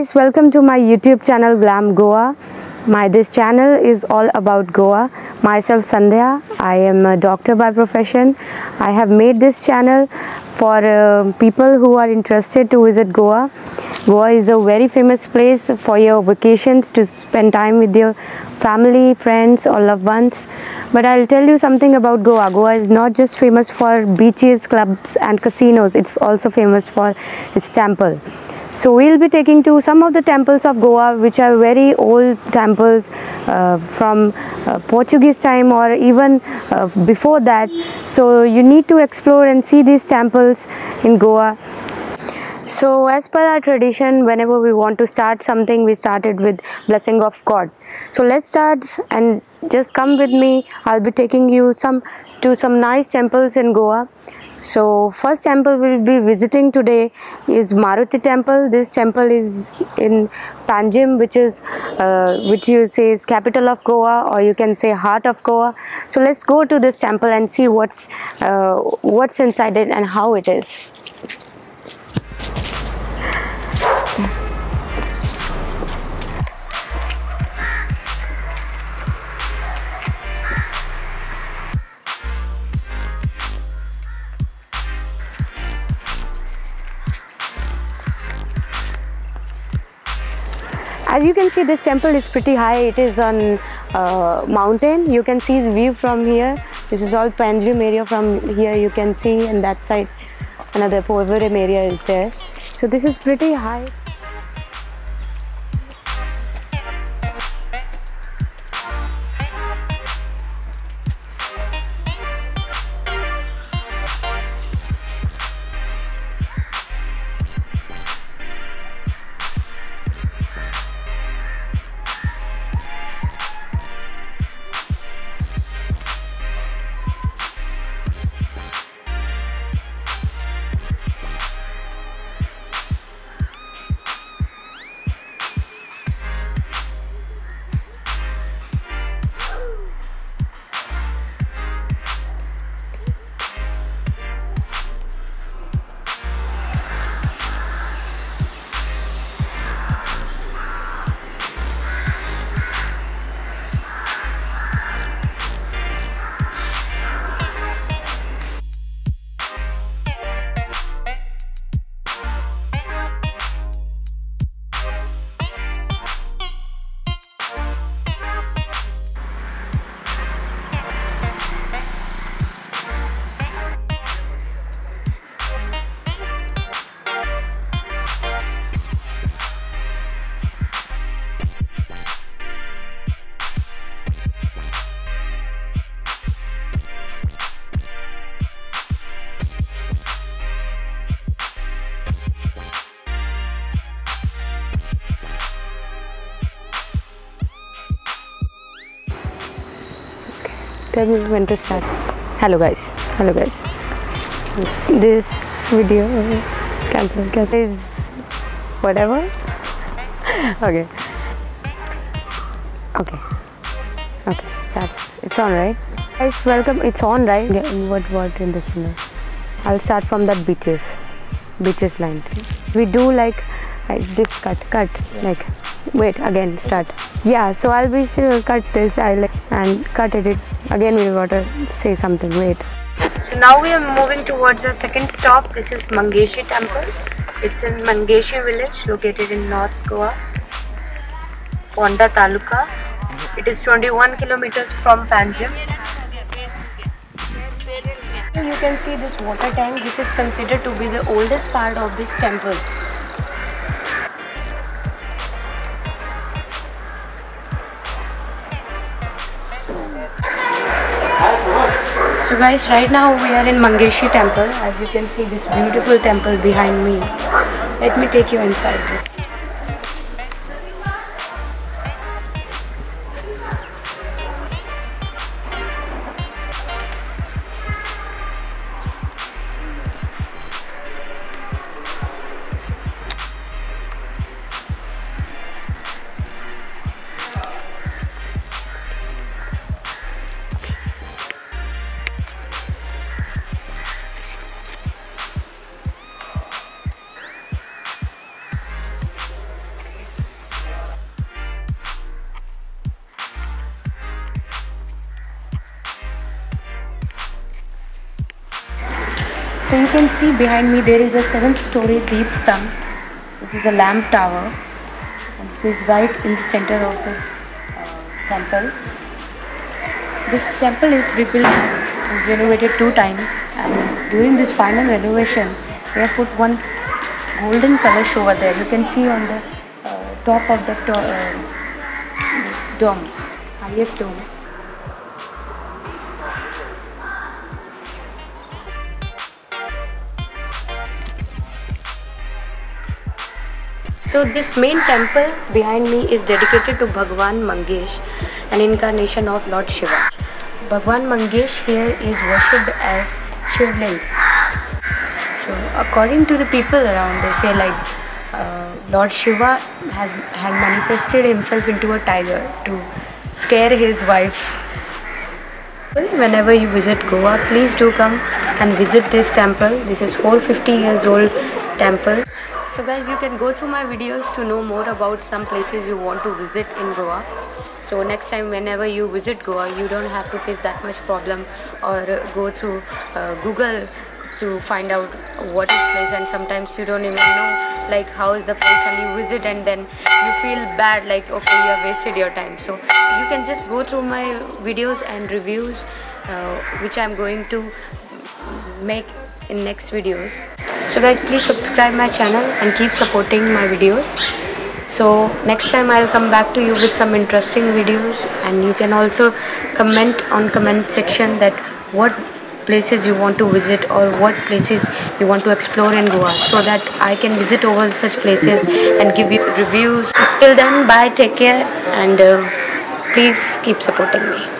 guys, welcome to my YouTube channel Glam Goa. This channel is all about Goa. Myself Sandhya, I am a doctor by profession. I have made this channel for people who are interested to visit Goa. Goa is a very famous place for your vacations, to spend time with your family, friends or loved ones. But I'll tell you something about Goa. Goa is not just famous for beaches, clubs and casinos. It's also famous for its temple. So we'll be taking to some of the temples of Goa, which are very old temples from Portuguese time or even before that. So you need to explore and see these temples in Goa. So as per our tradition, whenever we want to start something, we started with blessing of God. So let's start, and just come with me. I'll be taking you to some nice temples in Goa. So first temple we'll be visiting today is Maruti temple. This temple is in Panjim, which you say is capital of Goa, or you can say heart of Goa. So let's go to this temple and see what's inside it and how it is. As you can see, this temple is pretty high. It is on mountain. You can see the view from here. This is all Panjim area. From here you can see, and that side another Povaram area is there. So this is pretty high. Tell me when to start. Hello guys. This video cancel is whatever. Okay. Start. It's on, right? Guys, welcome. It's on, right? What in this one? I'll start from that beaches line. We do like this cut like. Wait, again start. Yeah, so I'll be cut this. And cut it again. We got to say something. Wait. So now we are moving towards the second stop. This is Mangeshi temple. It's in Mangeshi village, located in North Goa, Ponda Taluka. It is 21 kilometers from Panjim. You can see this water tank. This is considered to be the oldest part of this temple. So guys, right now we are in Mangeshi temple. As you can see, this beautiful temple behind me. Let me take you inside. So you can see behind me there is a 7-story deep stone, which is a lamp tower, and it is right in the center of this temple. This temple is rebuilt and renovated 2 times, and during this final renovation, they have put one golden Kalash over there. You can see on the top of the this dome, highest dome. So this main temple behind me is dedicated to Bhagwan Mangesh, an incarnation of Lord Shiva. Bhagwan Mangesh here is worshipped as Shivling. So according to the people around, they say like Lord Shiva had manifested himself into a tiger to scare his wife. Whenever you visit Goa, please do come and visit this temple. This is 450 years old temple. So guys, you can go through my videos to know more about some places you want to visit in Goa. So next time whenever you visit Goa, you don't have to face that much problem or go through Google to find out what is place, and sometimes you don't even know like how is the place, and you visit and then you feel bad like okay, you have wasted your time. So you can just go through my videos and reviews which I'm going to make in next videos. So guys, please subscribe my channel and keep supporting my videos. So next time I'll come back to you with some interesting videos, and you can also comment on comment section that what places you want to visit or what places you want to explore in Goa, so that I can visit over such places and give you reviews. Till then, bye, take care, and please keep supporting me.